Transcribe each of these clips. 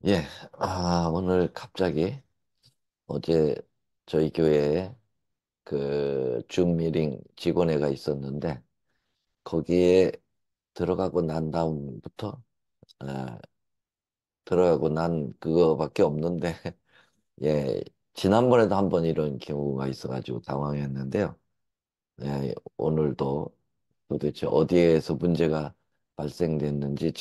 예, 오늘 갑자기 어제 저희 교회에 그 줌 미팅 직원회가 있었는데 거기에 들어가고 난 다음부터 아, 들어가고 난 그거밖에 없는데 예, 지난번에도 한번 이런 경우가 있어가지고 당황했는데요. 예, 오늘도 도대체 어디에서 문제가 발생됐는지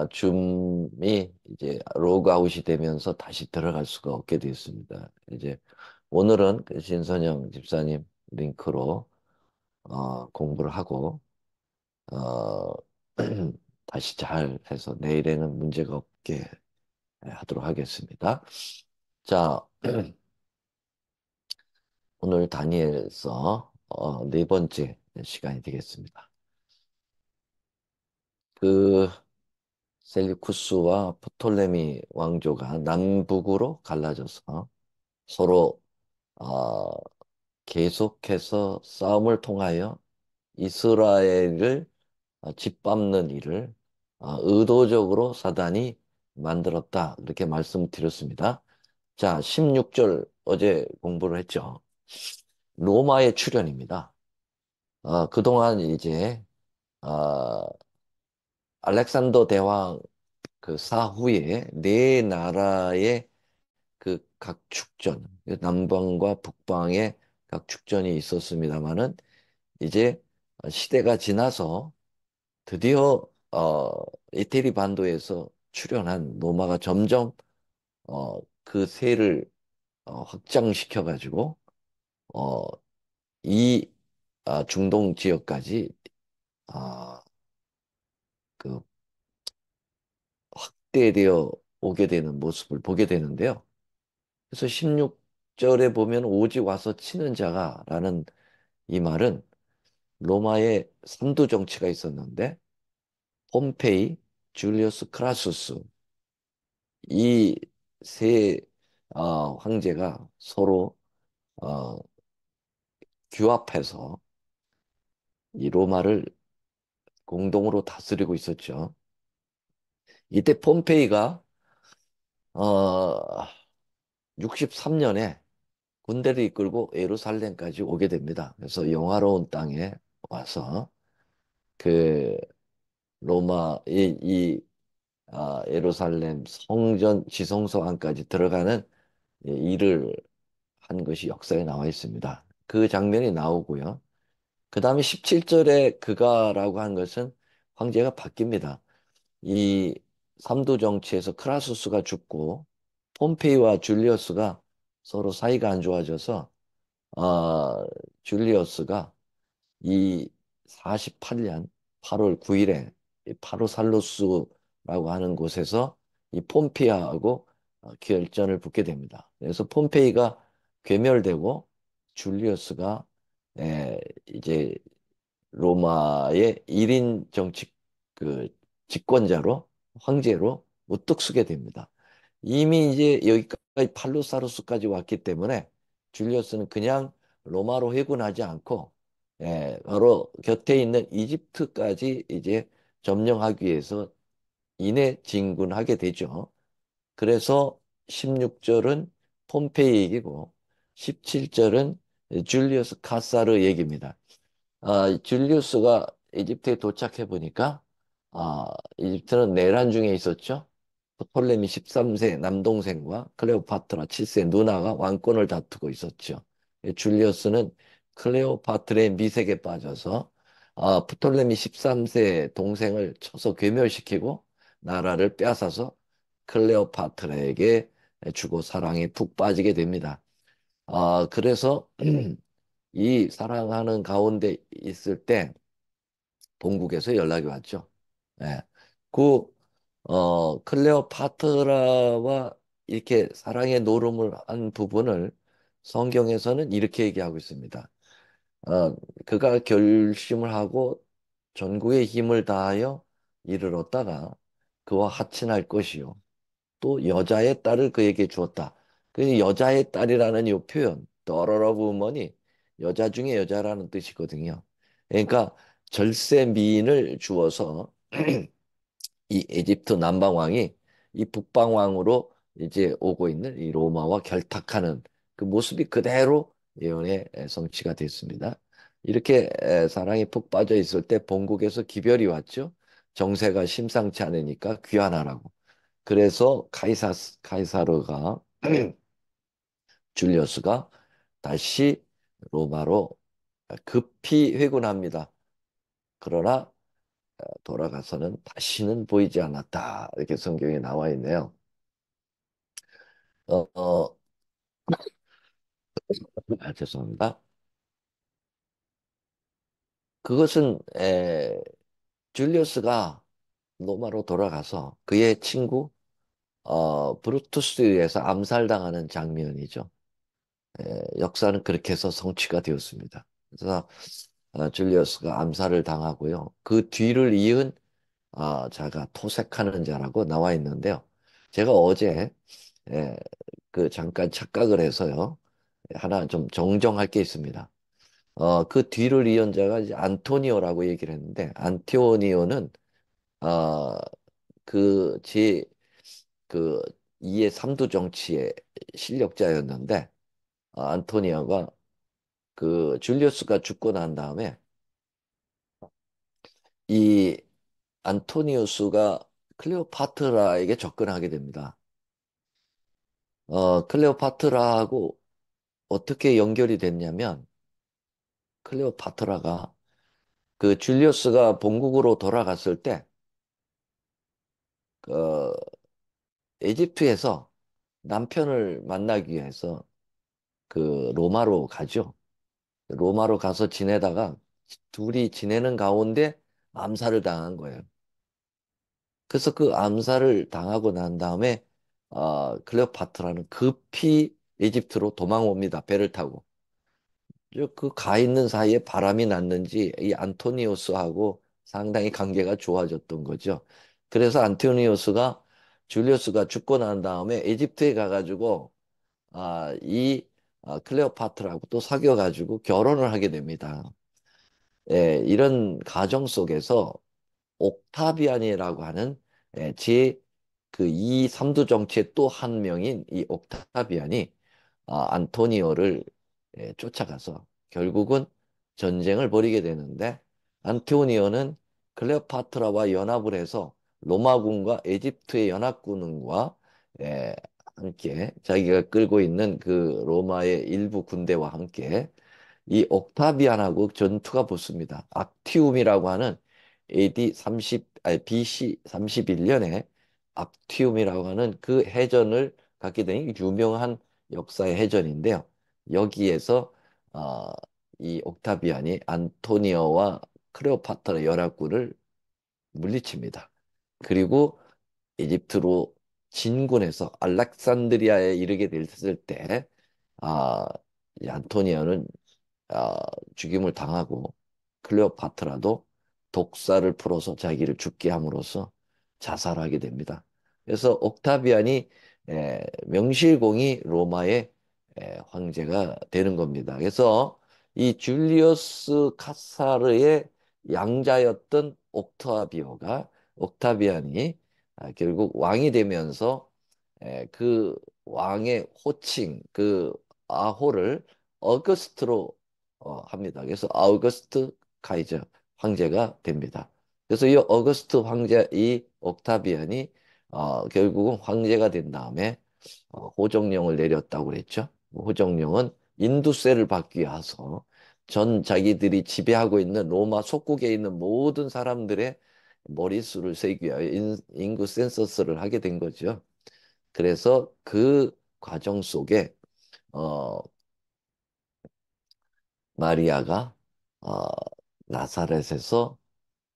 줌이 이제 로그아웃이 되면서 다시 들어갈 수가 없게 됐습니다. 이제 오늘은 그 신선영 집사님 링크로 공부를 하고 어, 다시 잘 해서 내일에는 문제가 없게 하도록 하겠습니다. 자, 오늘 다니엘서 네 번째 시간이 되겠습니다. 그 셀리쿠스와 프톨레미 왕조가 남북으로 갈라져서 서로 어, 계속해서 싸움을 통하여 이스라엘을 짓밟는 일을 의도적으로 사단이 만들었다. 이렇게 말씀드렸습니다. 자, 16절 어제 공부를 했죠. 로마의 출현입니다. 그동안 이제 어, 알렉산더 대왕 그 사후에 네 나라의 그 각 축전, 그 남방과 북방의 각 축전이 있었습니다만은 이제 시대가 지나서 드디어 이태리 반도에서 출현한 로마가 점점 그 세를 확장시켜 가지고 어, 이 중동 지역까지 아, 그 확대되어 오게 되는 모습을 보게 되는데요. 그래서 16절에 보면 오직 와서 치는 자가라는 이 말은 로마의 삼두 정치가 있었는데 폼페이, 줄리우스 크라수스 이 세 황제가 서로 어, 규합해서 이 로마를 공동으로 다스리고 있었죠. 이때 폼페이가 어, 63년에 군대를 이끌고 예루살렘까지 오게 됩니다. 그래서 영화로운 땅에 와서 그 로마 예루살렘 성전 지성소 안까지 들어가는 일을 한 것이 역사에 나와 있습니다. 그 장면이 나오고요. 그 다음에 17절에 그가라고 한 것은 황제가 바뀝니다. 이 삼도 정치에서 크라수스가 죽고 폼페이와 줄리어스가 서로 사이가 안 좋아져서 줄리어스가 이 48년 8월 9일에 파루살루스라고 하는 곳에서 이 폼페이하고 결전을 붙게 됩니다. 그래서 폼페이가 괴멸되고 줄리어스가 이제 로마의 1인 정치 그 집권자로 황제로 우뚝 서게 됩니다. 이미 이제 여기까지 팔루사루스까지 왔기 때문에 줄리어스는 그냥 로마로 회군하지 않고 바로 곁에 있는 이집트까지 이제 점령하기 위해서 인해 진군하게 되죠. 그래서 16절은 폼페이 얘기고 17절은 줄리어스 카사르 얘기입니다. 줄리우스가 이집트에 도착해 보니까 이집트는 내란 중에 있었죠. 토톨레미 13세 남동생과 클레오파트라 7세 누나가 왕권을 다투고 있었죠. 줄리우스는 클레오파트라의 미색에 빠져서 프톨레미 13세 동생을 쳐서 괴멸시키고 나라를 빼앗아서 클레오파트라에게 주고 사랑에 푹 빠지게 됩니다. 그래서 이 사랑하는 가운데 있을 때 본국에서 연락이 왔죠. 예. 그, 클레오파트라와 이렇게 사랑의 노름을 한 부분을 성경에서는 이렇게 얘기하고 있습니다. 어, 그가 결심을 하고 전국의 힘을 다하여 이를 얻다가 그와 하친할 것이요. 또 여자의 딸을 그에게 주었다. 그 여자의 딸이라는 이 표현, daughter of woman이 여자 중에 여자라는 뜻이거든요. 그러니까 절세 미인을 주어서 이 에집트 남방 왕이 이 북방왕으로 이제 오고 있는 이 로마와 결탁하는 그 모습이 그대로 예언의 성취가 됐습니다. 이렇게 사랑이 푹 빠져 있을 때 본국에서 기별이 왔죠. 정세가 심상치 않으니까 귀환하라고. 그래서 카이사르가 줄리어스가 다시 로마로 급히 회군합니다. 그러나 돌아가서는 다시는 보이지 않았다. 이렇게 성경에 나와 있네요. 어, 어, 죄송합니다. 그것은 줄리어스가 로마로 돌아가서 그의 친구 브루투스에 의해서 암살당하는 장면이죠. 역사는 그렇게 해서 성취가 되었습니다. 그래서 줄리어스가 암살을 당하고요. 그 뒤를 이은 자가 토색하는 자라고 나와 있는데요. 제가 어제 에, 그 잠깐 착각을 해서요. 하나 좀 정정할 게 있습니다. 그 뒤를 이은 자가 이제 안토니오라고 얘기를 했는데 안토니오는 어, 제 그 이의 삼두 정치의 실력자였는데 안토니오가 그 줄리우스가 죽고 난 다음에 이 안토니우스가 클레오파트라에게 접근하게 됩니다. 클레오파트라하고 어떻게 연결이 됐냐면 클레오파트라가 그 줄리우스가 본국으로 돌아갔을 때 그 에집트에서 남편을 만나기 위해서 그 로마로 가죠. 로마로 가서 지내다가 둘이 지내는 가운데 암살을 당한 거예요. 그래서 그 암살을 당하고 난 다음에 클레오파트라는 급히 이집트로 도망옵니다. 배를 타고. 그 가 있는 사이에 바람이 났는지 이 안토니오스하고 상당히 관계가 좋아졌던 거죠. 그래서 안토니오스가 줄리우스가 죽고 난 다음에 이집트에 가가지고 이 클레오파트라하고 또 사귀어가지고 결혼을 하게 됩니다. 이런 가정 속에서 옥타비안이라고 하는 제 그 이 삼두 정치의 또 한 명인 이 옥타비안이 안토니오를 쫓아가서 결국은 전쟁을 벌이게 되는데 안토니오는 클레오파트라와 연합을 해서 로마군과 에집트의 연합군과 에, 함께 자기가 끌고 있는 그 로마의 일부 군대와 함께 이 옥타비안하고 전투가 붙습니다. 악티움이라고 하는 AD 30, 아니 BC 31년에 악티움이라고 하는 그 해전을 갖게 된 유명한 역사의 해전인데요. 여기에서 어, 이 옥타비안이 안토니오와 클레오파트라 열합군을 물리칩니다. 그리고 이집트로 진군해서 알렉산드리아에 이르게 됐을 때, 이 안토니오는 아, 죽임을 당하고 클레오파트라도 독사를 풀어서 자기를 죽게 함으로써 자살하게 됩니다. 그래서 옥타비안이 명실공히 로마의 황제가 되는 겁니다. 그래서 이 줄리어스 카사르의 양자였던 옥타비안이 결국 왕이 되면서 그 왕의 호칭 그 아호를 어거스트로 합니다. 그래서 아우구스트 카이저 황제가 됩니다. 그래서 이 어거스트 황제 이 옥타비안이 결국은 황제가 된 다음에 호정령을 내렸다고 그랬죠. 호정령은 인두세를 받기 위해서 전 자기들이 지배하고 있는 로마 속국에 있는 모든 사람들의 머릿수를 세기 위하여 인구 센서스를 하게 된 거죠. 그래서 그 과정 속에 어, 마리아가 어, 나사렛에서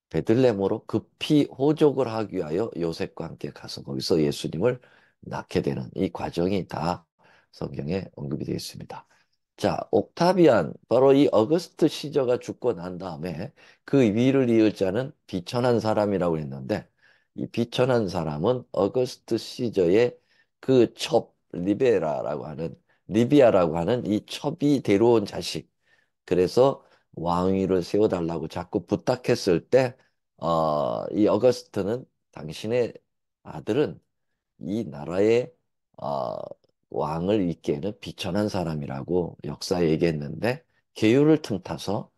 베들레헴으로 급히 호족을 하기 위하여 요셉과 함께 가서 거기서 예수님을 낳게 되는 이 과정이 다 성경에 언급이 되어 있습니다. 자, 옥타비안, 바로 이 어거스트 시저가 죽고 난 다음에 그 위를 이을 자는 비천한 사람이라고 했는데 이 비천한 사람은 어거스트 시저의 그 리비아라고 하는 이 첩이 데려온 자식, 그래서 왕위를 세워달라고 자꾸 부탁했을 때, 이 어거스트는 당신의 아들은 이 나라의 어, 왕을 잇게는 비천한 사람이라고 역사에 얘기했는데 계율을 틈타서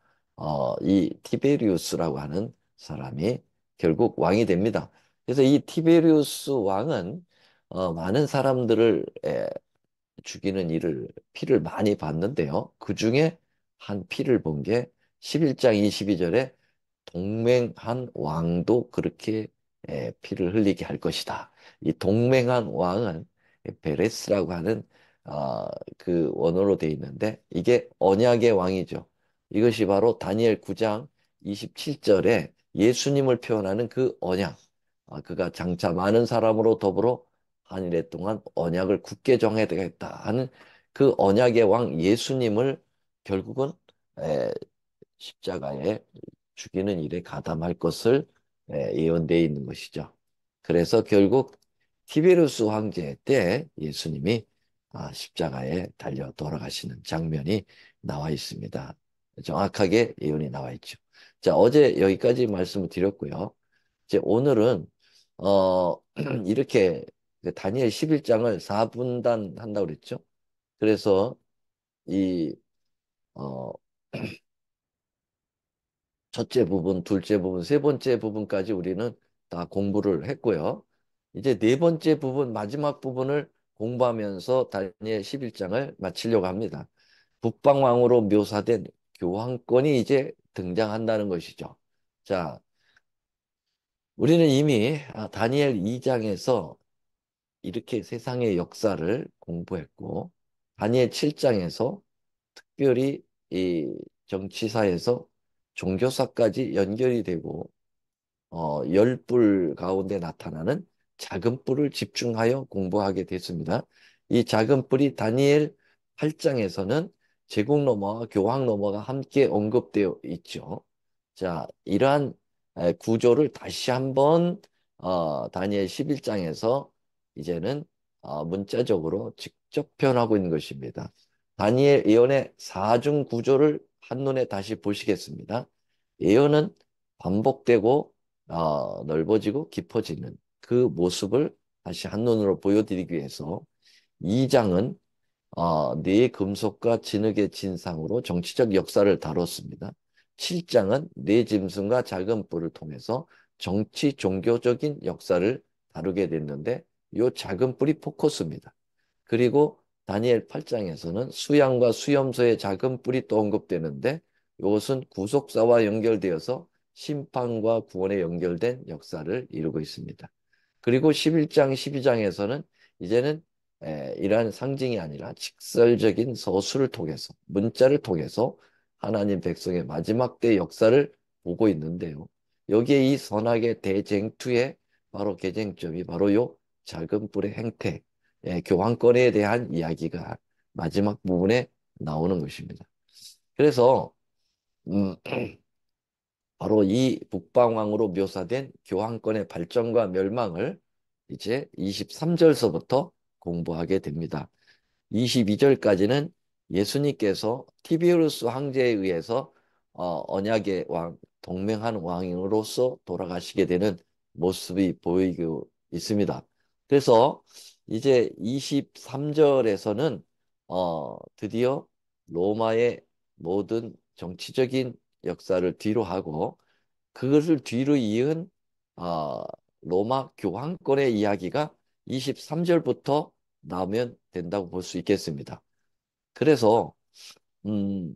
이 티베리우스라고 하는 사람이 결국 왕이 됩니다. 그래서 이 티베리우스 왕은 많은 사람들을 죽이는 일을 피를 많이 봤는데요. 그 중에 한 피를 본 게 11장 22절에 동맹한 왕도 그렇게 피를 흘리게 할 것이다. 이 동맹한 왕은 베레스라고 하는 그 원어로 되어 있는데 이게 언약의 왕이죠. 이것이 바로 다니엘 9장 27절에 예수님을 표현하는 그 언약. 그가 장차 많은 사람으로 더불어 한일에 동안 언약을 굳게 정해야 되겠다 하는 그 언약의 왕 예수님을 결국은 에, 십자가에 죽이는 일에 가담할 것을 예언되어 있는 것이죠. 그래서 결국 티베르스 황제 때 예수님이 십자가에 달려 돌아가시는 장면이 나와 있습니다. 정확하게 예언이 나와 있죠. 자, 어제 여기까지 말씀을 드렸고요. 이제 오늘은 이렇게 그 다니엘 11장을 4분단 한다고 그랬죠. 그래서 이 어, 첫째 부분, 둘째 부분, 세 번째 부분까지 우리는 다 공부를 했고요. 이제 네 번째 부분, 마지막 부분을 공부하면서 다니엘 11장을 마치려고 합니다. 북방왕으로 묘사된 교황권이 이제 등장한다는 것이죠. 자, 우리는 이미 다니엘 2장에서 이렇게 세상의 역사를 공부했고, 다니엘 7장에서 특별히 이 정치사에서 종교사까지 연결이 되고, 열불 가운데 나타나는 작은 뿔을 집중하여 공부하게 됐습니다. 이 작은 뿔이 다니엘 8장에서는 제국 로마와 교황 로마가 함께 언급되어 있죠. 자, 이러한 구조를 다시 한번 다니엘 11장에서 이제는 문자적으로 직접 표현하고 있는 것입니다. 다니엘 예언의 사중 구조를 한눈에 다시 보시겠습니다. 예언은 반복되고 넓어지고 깊어지는 그 모습을 다시 한눈으로 보여드리기 위해서 2장은 뇌 금속과 진흙의 진상으로 정치적 역사를 다뤘습니다. 7장은 뇌 짐승과 작은 뿔을 통해서 정치 종교적인 역사를 다루게 됐는데 이 작은 뿔이 포커스입니다. 그리고 다니엘 8장에서는 수양과 수염소의 작은 뿔이 또 언급되는데 이것은 구속사와 연결되어서 심판과 구원에 연결된 역사를 이루고 있습니다. 그리고 11장, 12장에서는 이제는 이러한 상징이 아니라 직설적인 서술을 통해서, 문자를 통해서 하나님 백성의 마지막 때 역사를 보고 있는데요. 여기에 이 선악의 대쟁투의 바로 개쟁점이 바로 요 작은 뿔의 행태, 교환권에 대한 이야기가 마지막 부분에 나오는 것입니다. 그래서 음, 바로 이 북방왕으로 묘사된 교황권의 발전과 멸망을 이제 23절서부터 공부하게 됩니다. 22절까지는 예수님께서 티베리우스 황제에 의해서 언약의 왕, 동맹한 왕으로서 돌아가시게 되는 모습이 보이고 있습니다. 그래서 이제 23절에서는 드디어 로마의 모든 정치적인 역사를 뒤로 하고 그것을 뒤로 이은 어, 로마 교황권의 이야기가 23절부터 나오면 된다고 볼 수 있겠습니다. 그래서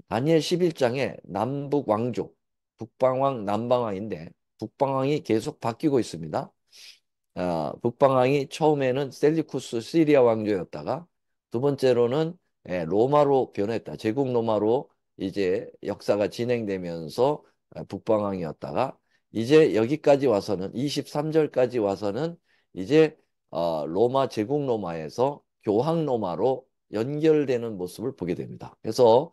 다니엘 11장에 남북 왕조, 북방왕, 남방왕인데 북방왕이 계속 바뀌고 있습니다. 북방왕이 처음에는 셀리쿠스 시리아 왕조였다가 두 번째로는 로마로 변했다. 제국 로마로 이제 역사가 진행되면서 북방왕이었다가 이제 여기까지 와서는 23절까지 와서는 이제 로마 제국 로마에서 교황 로마로 연결되는 모습을 보게 됩니다. 그래서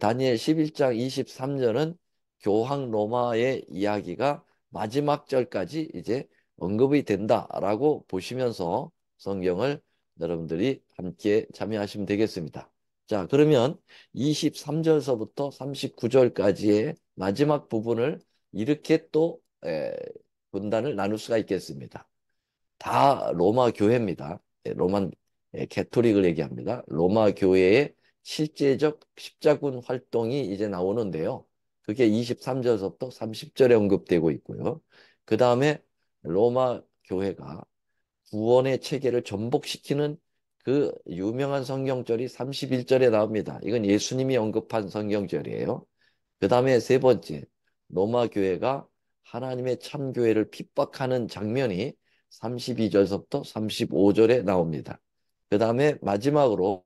다니엘 11장 23절은 교황 로마의 이야기가 마지막 절까지 이제 언급이 된다라고 보시면서 성경을 여러분들이 함께 참여하시면 되겠습니다. 자, 그러면 23절서부터 39절까지의 마지막 부분을 이렇게 또 분단을 나눌 수가 있겠습니다. 다 로마 교회입니다. 로만 캐토릭을 얘기합니다. 로마 교회의 실제적 십자군 활동이 이제 나오는데요. 그게 23절부터 30절에 언급되고 있고요. 그 다음에 로마 교회가 구원의 체계를 전복시키는 그 유명한 성경절이 31절에 나옵니다. 이건 예수님이 언급한 성경절이에요. 그 다음에 세 번째, 로마 교회가 하나님의 참교회를 핍박하는 장면이 32절부터 35절에 나옵니다. 그 다음에 마지막으로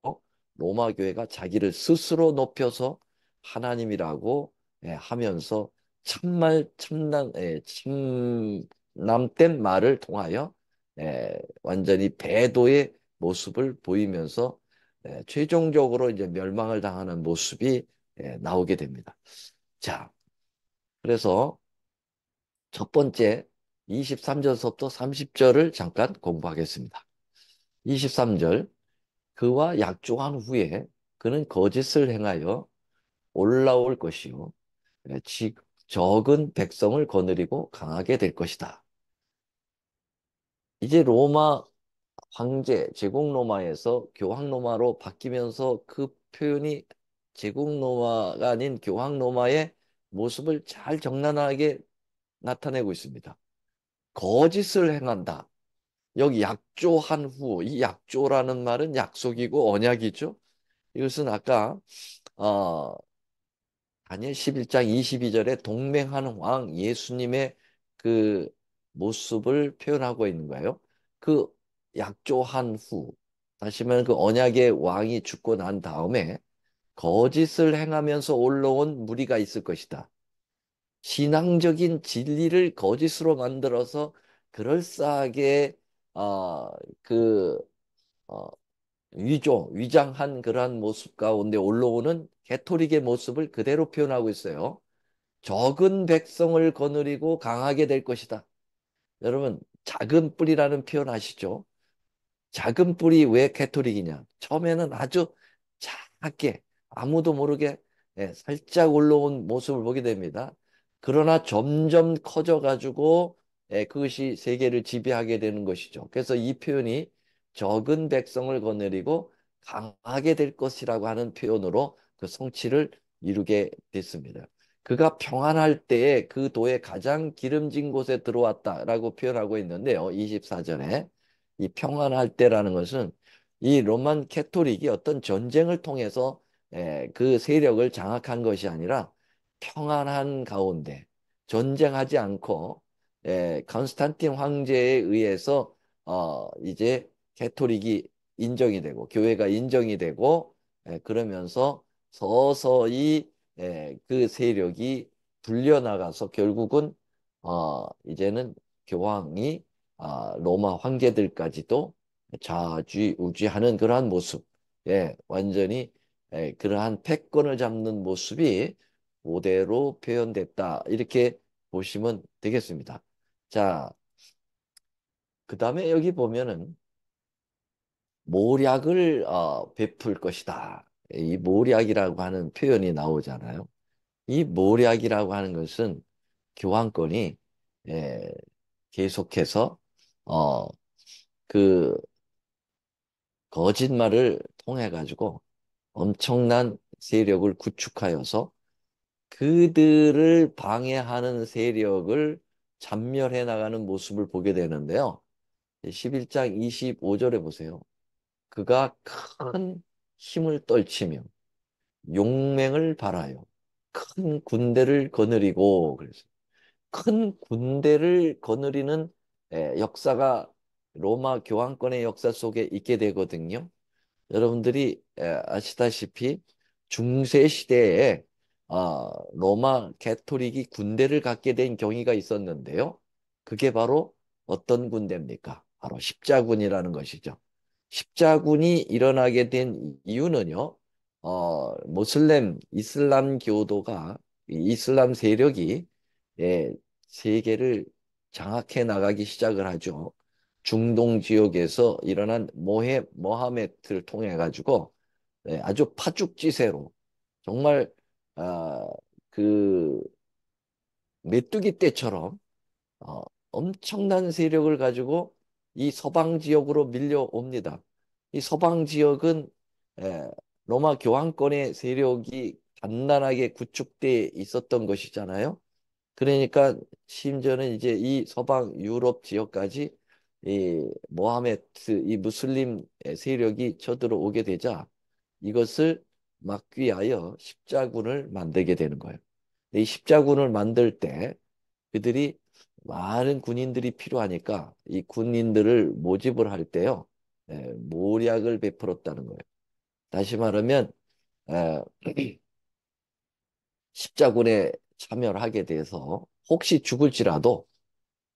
로마 교회가 자기를 스스로 높여서 하나님이라고 하면서 참말, 참남된 말을 통하여 완전히 배도의 모습을 보이면서 최종적으로 이제 멸망을 당하는 모습이 나오게 됩니다. 자, 그래서 첫 번째 23절부터 30절을 잠깐 공부하겠습니다. 23절, 그와 약조한 후에 그는 거짓을 행하여 올라올 것이요. 지- 적은 백성을 거느리고 강하게 될 것이다. 이제 로마 황제, 제국 로마에서 교황 로마로 바뀌면서 그 표현이 제국 로마가 아닌 교황 로마의 모습을 잘 적나라하게 나타내고 있습니다. 거짓을 행한다. 여기 약조한 후, 이 약조라는 말은 약속이고 언약이죠. 이것은 아까 어, 다니엘 11장 22절에 동맹한 왕 예수님의 그 모습을 표현하고 있는 거예요. 그 약조한 후, 다시 말하면 그 언약의 왕이 죽고 난 다음에 거짓을 행하면서 올라온 무리가 있을 것이다. 신앙적인 진리를 거짓으로 만들어서 그럴싸하게 어, 그 어, 위장한 그러한 모습 가운데 올라오는 개토릭의 모습을 그대로 표현하고 있어요. 적은 백성을 거느리고 강하게 될 것이다. 여러분, 작은 뿌리라는 표현 아시죠? 작은 뿔이 왜 캐토릭이냐? 처음에는 아주 작게 아무도 모르게 살짝 올라온 모습을 보게 됩니다. 그러나 점점 커져가지고 그것이 세계를 지배하게 되는 것이죠. 그래서 이 표현이 적은 백성을 거느리고 강하게 될 것이라고 하는 표현으로 그 성취를 이루게 됐습니다. 그가 평안할 때에 그 도의 가장 기름진 곳에 들어왔다라고 표현하고 있는데요. 24절에. 이 평안할 때라는 것은 이 로만 캐토릭이 어떤 전쟁을 통해서 그 세력을 장악한 것이 아니라 평안한 가운데 전쟁하지 않고 컨스탄틴 황제에 의해서 이제 캐토릭이 인정이 되고 교회가 인정이 되고 그러면서 서서히 그 세력이 불려나가서 결국은 이제는 교황이 로마 황제들까지도 좌지우지하는 그러한 모습, 완전히 그러한 패권을 잡는 모습이 그대로 표현됐다. 이렇게 보시면 되겠습니다. 자, 그 다음에 여기 보면은 모략을 베풀 것이다. 이 모략이라고 하는 표현이 나오잖아요. 이 모략이라고 하는 것은 교황권이 에, 계속해서 어, 그 거짓말을 통해 가지고 엄청난 세력을 구축하여서 그들을 방해하는 세력을 잔멸해 나가는 모습을 보게 되는데요. 11장 25절에 보세요. 그가 큰 힘을 떨치며 용맹을 발하여 큰 군대를 거느리고 그래서 큰 군대를 거느리는 역사가 로마 교황권의 역사 속에 있게 되거든요. 여러분들이 아시다시피 중세 시대에 로마 캐토릭이 군대를 갖게 된 경위가 있었는데요. 그게 바로 어떤 군대입니까? 바로 십자군이라는 것이죠. 십자군이 일어나게 된 이유는요. 모슬렘 이슬람 교도가 이슬람 세력이 예, 세계를 장악해 나가기 시작을 하죠. 중동 지역에서 일어난 모하메트를 통해 가지고 아주 파죽지세로 정말 아, 그 메뚜기 떼처럼 어, 엄청난 세력을 가지고 이 서방 지역으로 밀려옵니다. 이 서방 지역은 에, 로마 교황권의 세력이 단단하게 구축돼 있었던 것이잖아요. 그러니까 심지어는 이제 이 서방 유럽 지역까지 이 모하메트 이 무슬림 세력이 쳐들어오게 되자 이것을 막기 위하여 십자군을 만들게 되는 거예요. 이 십자군을 만들 때 그들이 많은 군인들이 필요하니까 이 군인들을 모집을 할 때요, 모략을 베풀었다는 거예요. 다시 말하면 에, 십자군에 참여를 하게 돼서 혹시 죽을지라도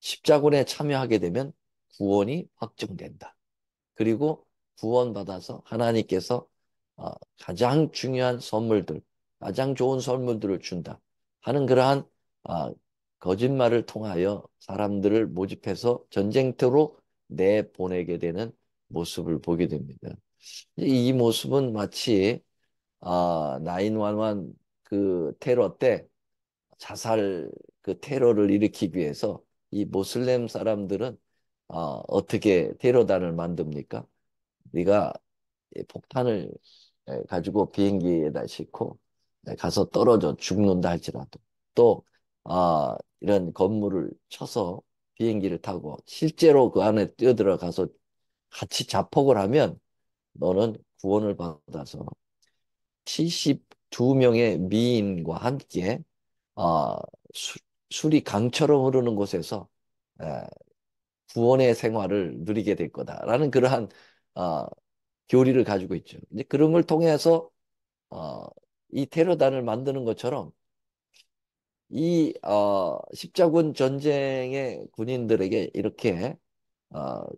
십자군에 참여하게 되면 구원이 확정된다. 그리고 구원받아서 하나님께서 어, 가장 중요한 선물들, 가장 좋은 선물들을 준다 하는 그러한 어, 거짓말을 통하여 사람들을 모집해서 전쟁터로 내보내게 되는 모습을 보게 됩니다. 이 모습은 마치 911 그 테러 때 자살 그 테러를 일으키기 위해서 이 모슬렘 사람들은 어떻게 테러단을 만듭니까? 네가 폭탄을 가지고 비행기에다 싣고 가서 떨어져 죽는다 할지라도 또 이런 건물을 쳐서 비행기를 타고 실제로 그 안에 뛰어들어가서 같이 자폭을 하면 너는 구원을 받아서 72명의 미인과 함께 어, 수, 술이 강처럼 흐르는 곳에서 에, 구원의 생활을 누리게 될 거다라는 그러한 어, 교리를 가지고 있죠. 이제 그런 걸 통해서 어, 이 테러단을 만드는 것처럼 이 십자군 전쟁의 군인들에게 이렇게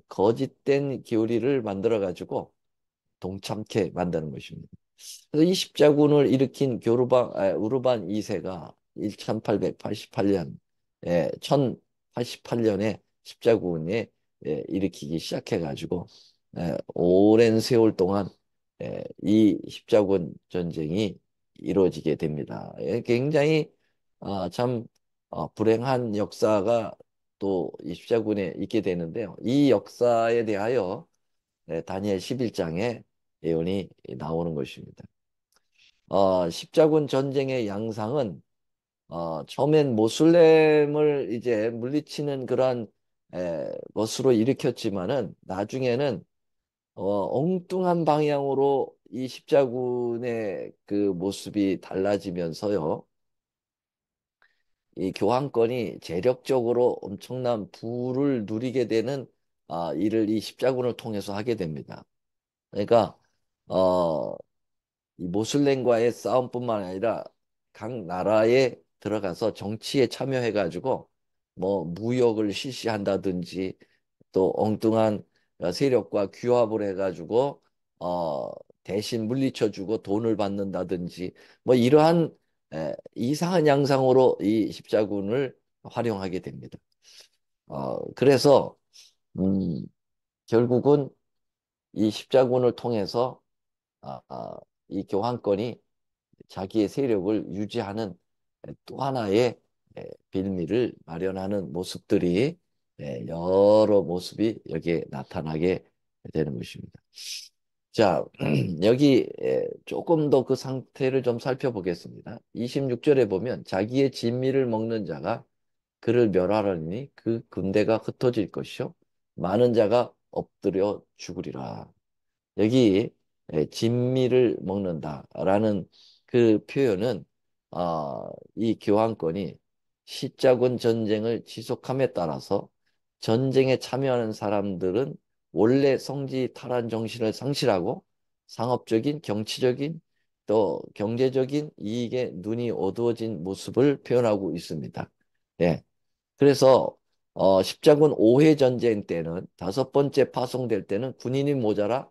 거짓된 교리를 만들어 가지고 동참케 만드는 것입니다. 그래서 이 십자군을 일으킨 우르반 2세가 1888년, 1088년에 십자군에 일으키기 시작해가지고 오랜 세월 동안 이 십자군 전쟁이 이루어지게 됩니다. 굉장히 참 불행한 역사가 또 이 십자군에 있게 되는데요. 이 역사에 대하여 다니엘 11장에 예언이 나오는 것입니다. 십자군 전쟁의 양상은 처음엔 모슬렘을 이제 물리치는 그러한 것으로 일으켰지만은 나중에는 엉뚱한 방향으로 이 십자군의 그 모습이 달라지면서요. 이 교황권이 재력적으로 엄청난 부를 누리게 되는 일을 이 십자군을 통해서 하게 됩니다. 그러니까 어, 이 모슬렘과의 싸움뿐만 아니라 각 나라에 들어가서 정치에 참여해가지고 뭐 무역을 실시한다든지 또 엉뚱한 세력과 규합을 해가지고 어, 대신 물리쳐주고 돈을 받는다든지 뭐 이러한 이상한 양상으로 이 십자군을 활용하게 됩니다. 그래서 음, 결국은 이 십자군을 통해서 아, 아, 이 교황권이 자기의 세력을 유지하는 또 하나의 빌미를 마련하는 모습들이 여러 모습이 여기에 나타나게 되는 것입니다. 자, 여기 조금 더 그 상태를 좀 살펴보겠습니다. 26절에 보면 자기의 진미를 먹는 자가 그를 멸하려니 그 군대가 흩어질 것이요 많은 자가 엎드려 죽으리라. 여기 진미를 먹는다라는 그 표현은 이 교황권이 십자군 전쟁을 지속함에 따라서 전쟁에 참여하는 사람들은 원래 성지 탈환 정신을 상실하고 상업적인, 정치적인 또 경제적인 이익에 눈이 어두워진 모습을 표현하고 있습니다. 예. 그래서 십자군 5회 전쟁 때는 다섯 번째 파송될 때는 군인이 모자라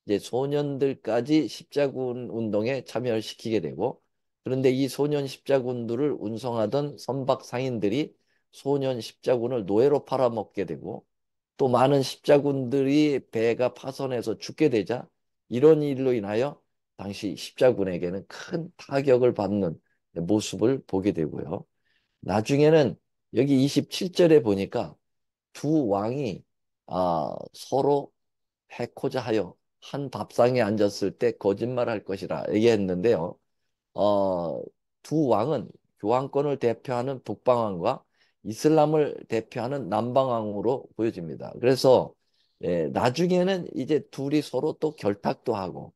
이제 소년들까지 십자군 운동에 참여를 시키게 되고 그런데 이 소년 십자군들을 운송하던 선박 상인들이 소년 십자군을 노예로 팔아먹게 되고 또 많은 십자군들이 배가 파손해서 죽게 되자 이런 일로 인하여 당시 십자군에게는 큰 타격을 받는 모습을 보게 되고요. 나중에는 여기 27절에 보니까 두 왕이 서로 해코자 하여 한 밥상에 앉았을 때 거짓말할 것이라 얘기했는데요. 어, 두 왕은 교황권을 대표하는 북방왕과 이슬람을 대표하는 남방왕으로 보여집니다. 그래서 나중에는 이제 둘이 서로 또 결탁도 하고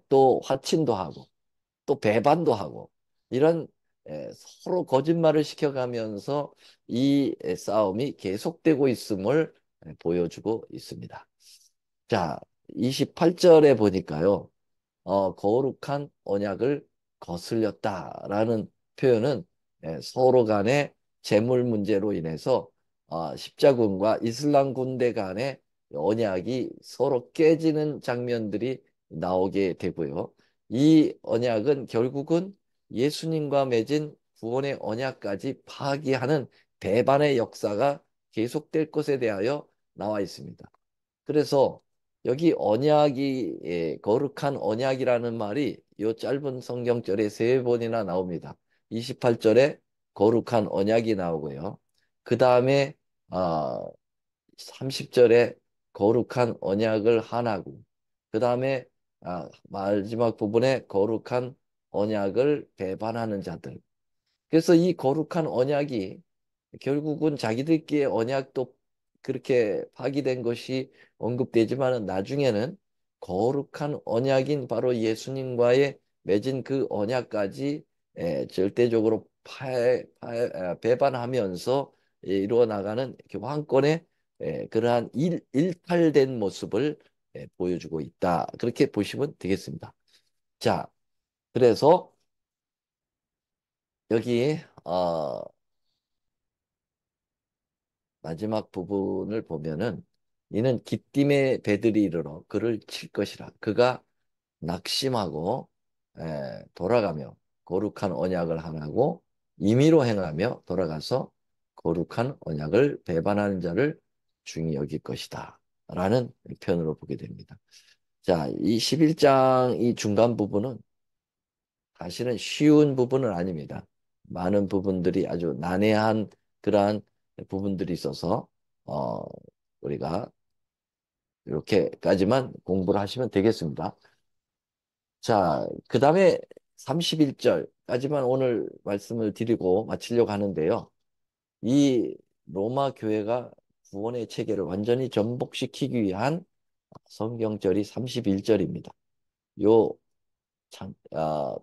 또 화친도 하고 또 배반도 하고 이런 서로 거짓말을 시켜가면서 이 싸움이 계속되고 있음을 보여주고 있습니다. 자, 28절에 보니까요. 거룩한 언약을 거슬렸다라는 표현은 서로 간의 재물 문제로 인해서 십자군과 이슬람 군대 간의 언약이 서로 깨지는 장면들이 나오게 되고요. 이 언약은 결국은 예수님과 맺은 구원의 언약까지 파기하는 배반의 역사가 계속될 것에 대하여 나와 있습니다. 그래서 여기 언약이 거룩한 언약이라는 말이 이 짧은 성경절에 세 번이나 나옵니다. 28절에 거룩한 언약이 나오고요. 그 다음에 30절에 거룩한 언약을 하나고 그 다음에 마지막 부분에 거룩한 언약을 배반하는 자들. 그래서 이 거룩한 언약이 결국은 자기들끼리의 언약도 그렇게 파기된 것이 언급되지만은 나중에는 거룩한 언약인 바로 예수님과의 맺은 그 언약까지 절대적으로 배반하면서 이루어 나가는 교황권의 그러한 일탈된 모습을 보여주고 있다. 그렇게 보시면 되겠습니다. 자, 그래서 여기 마지막 부분을 보면은 이는 기띔의 배들이 이르러 그를 칠 것이라. 그가 낙심하고 돌아가며 거룩한 언약을 하나고 임의로 행하며 돌아가서 거룩한 언약을 배반하는 자를 중히 여길 것이다. 라는 표현으로 보게 됩니다. 자, 이 11장 이 중간 부분은 사실은 쉬운 부분은 아닙니다. 많은 부분들이 아주 난해한 그러한 부분들이 있어서 어, 우리가 이렇게까지만 공부를 하시면 되겠습니다. 자, 그 다음에 31절까지만 오늘 말씀을 드리고 마치려고 하는데요. 이 로마 교회가 구원의 체계를 완전히 전복시키기 위한 성경절이 31절입니다. 요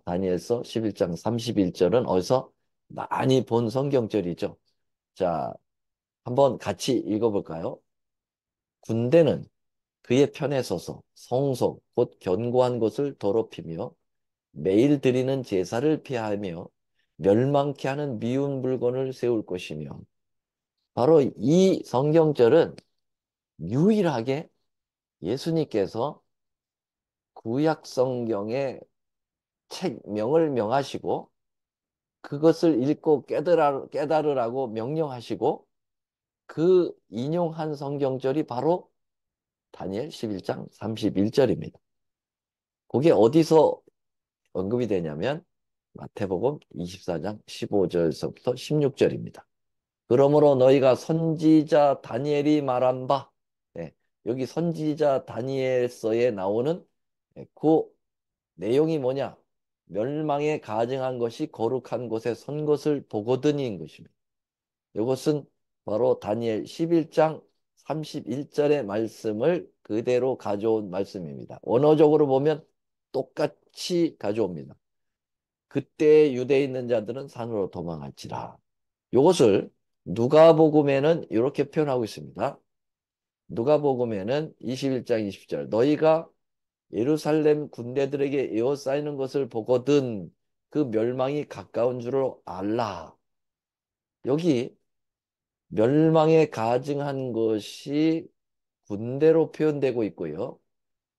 다니엘서 11장 31절은 어디서 많이 본 성경절이죠. 자, 한번 같이 읽어볼까요? 군대는 그의 편에 서서 성소 곧 견고한 곳을 더럽히며 매일 드리는 제사를 피하며 멸망케 하는 미운 물건을 세울 것이며 바로 이 성경절은 유일하게 예수님께서 구약 성경의 책명을 명하시고 그것을 읽고 깨달으라고 명령하시고 그 인용한 성경절이 바로 다니엘 11장 31절입니다. 그게 어디서 언급이 되냐면 마태복음 24장 15절서부터 16절입니다. 그러므로 너희가 선지자 다니엘이 말한 바 여기 선지자 다니엘서에 나오는 그 내용이 뭐냐? 멸망에 가증한 것이 거룩한 곳에 선 것을 보거든인 것입니다. 이것은 바로 다니엘 11장 31절의 말씀을 그대로 가져온 말씀입니다. 원어적으로 보면 똑같이 가져옵니다. 그때 유대에 있는 자들은 산으로 도망할지라. 이것을 누가복음에는 이렇게 표현하고 있습니다. 누가복음에는 21장 20절 너희가 예루살렘 군대들에게 에워싸이는 것을 보거든 그 멸망이 가까운 줄을 알라. 여기 멸망에 가증한 것이 군대로 표현되고 있고요.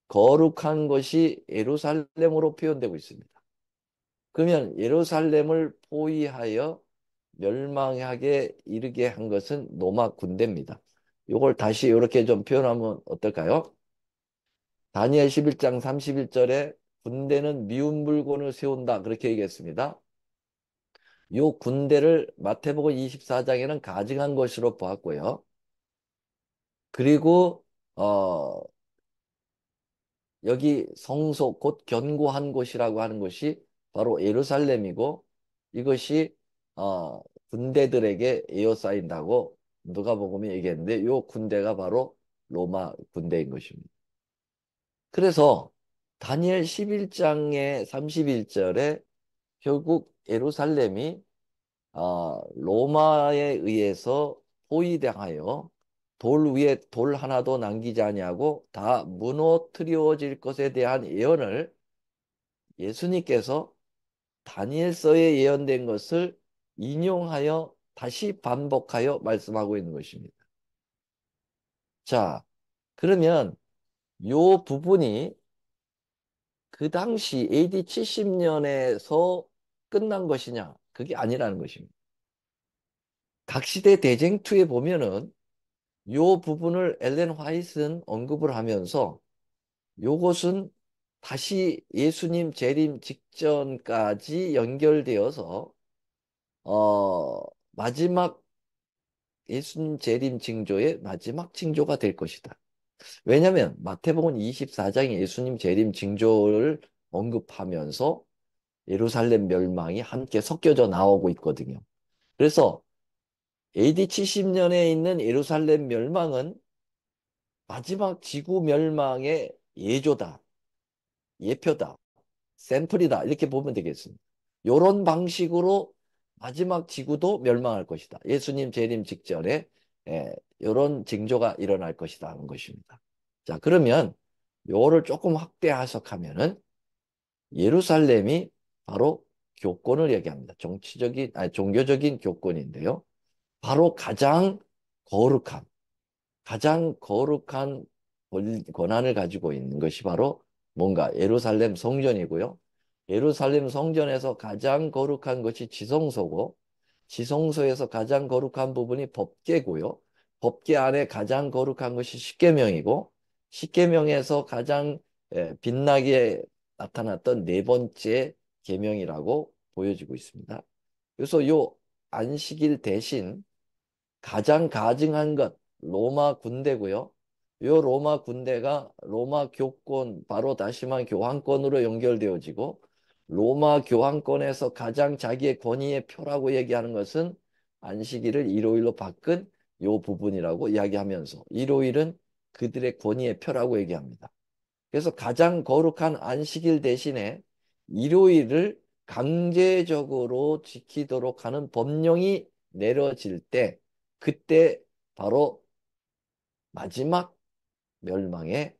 거룩한 것이 예루살렘으로 표현되고 있습니다. 그러면 예루살렘을 포위하여 멸망하게 이르게 한 것은 로마 군대입니다. 이걸 다시 이렇게 좀 표현하면 어떨까요? 다니엘 11장 31절에 군대는 미운 물건을 세운다. 그렇게 얘기했습니다. 이 군대를 마태복음 24장에는 가증한 것으로 보았고요. 그리고 여기 성소 곧 견고한 곳이라고 하는 곳이 바로 예루살렘이고 이것이 군대들에게 에워싸인다고 누가복음이 얘기했는데 요 군대가 바로 로마 군대인 것입니다. 그래서 다니엘 11장의 31절에 결국 예루살렘이 로마에 의해서 포위당하여 돌 위에 돌 하나도 남기지 아니하고 다 무너뜨려질 것에 대한 예언을 예수님께서 다니엘서에 예언된 것을 인용하여 다시 반복하여 말씀하고 있는 것입니다. 자, 그러면 요 부분이 그 당시 AD 70년에서 끝난 것이냐? 그게 아니라는 것입니다. 각 시대 대쟁투에 보면은 요 부분을 엘렌 화이트는 언급을 하면서 요것은 다시 예수님 재림 직전까지 연결되어서 마지막 예수님 재림 징조의 마지막 징조가 될 것이다. 왜냐하면 마태복음 24장에 예수님 재림 징조를 언급하면서 예루살렘 멸망이 함께 섞여져 나오고 있거든요. 그래서 AD 70년에 있는 예루살렘 멸망은 마지막 지구 멸망의 예조다, 예표다, 샘플이다 이렇게 보면 되겠습니다. 이런 방식으로 마지막 지구도 멸망할 것이다. 예수님 재림 직전에 이런 징조가 일어날 것이다 하는 것입니다. 자, 그러면 요거를 조금 확대 해석하면은 예루살렘이 바로 교권을 얘기합니다. 정치적인 아니 종교적인 교권인데요. 바로 거룩함, 가장 거룩한 권한을 가지고 있는 것이 바로 뭔가 예루살렘 성전이고요. 예루살렘 성전에서 가장 거룩한 것이 지성소고 지성소에서 가장 거룩한 부분이 법궤고요. 법궤 안에 가장 거룩한 것이 십계명이고 십계명에서 가장 빛나게 나타났던 네 번째 계명이라고 보여지고 있습니다. 그래서 요 안식일 대신 가장 가증한 것 로마 군대고요. 요 로마 군대가 로마 교권 바로 다시 말해 교황권으로 연결되어지고 로마 교황권에서 가장 자기의 권위의 표라고 얘기하는 것은 안식일을 일요일로 바꾼 요 부분이라고 이야기하면서 일요일은 그들의 권위의 표라고 얘기합니다. 그래서 가장 거룩한 안식일 대신에 일요일을 강제적으로 지키도록 하는 법령이 내려질 때 그때 바로 마지막 멸망의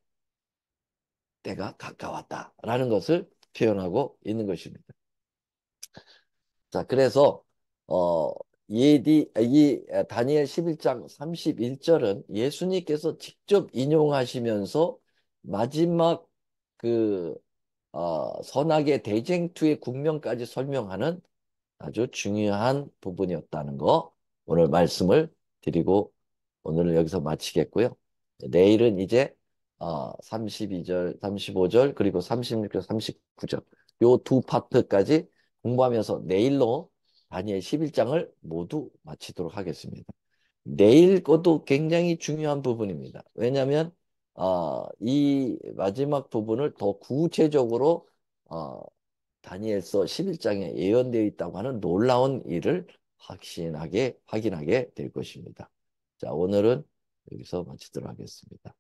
때가 가까웠다라는 것을 표현하고 있는 것입니다. 자, 그래서 어, 이 다니엘 11장 31절은 예수님께서 직접 인용하시면서 마지막 그 선악의 대쟁투의 국면까지 설명하는 아주 중요한 부분이었다는 거 오늘 말씀을 드리고 오늘은 여기서 마치겠고요. 내일은 이제 32절, 35절 그리고 36절, 39절 요 두 파트까지 공부하면서 내일로 다니엘 11장을 모두 마치도록 하겠습니다. 내일 것도 굉장히 중요한 부분입니다. 왜냐하면 이 마지막 부분을 더 구체적으로 어, 다니엘서 11장에 예언되어 있다고 하는 놀라운 일을 확신하게 확인하게 될 것입니다. 자, 오늘은 여기서 마치도록 하겠습니다.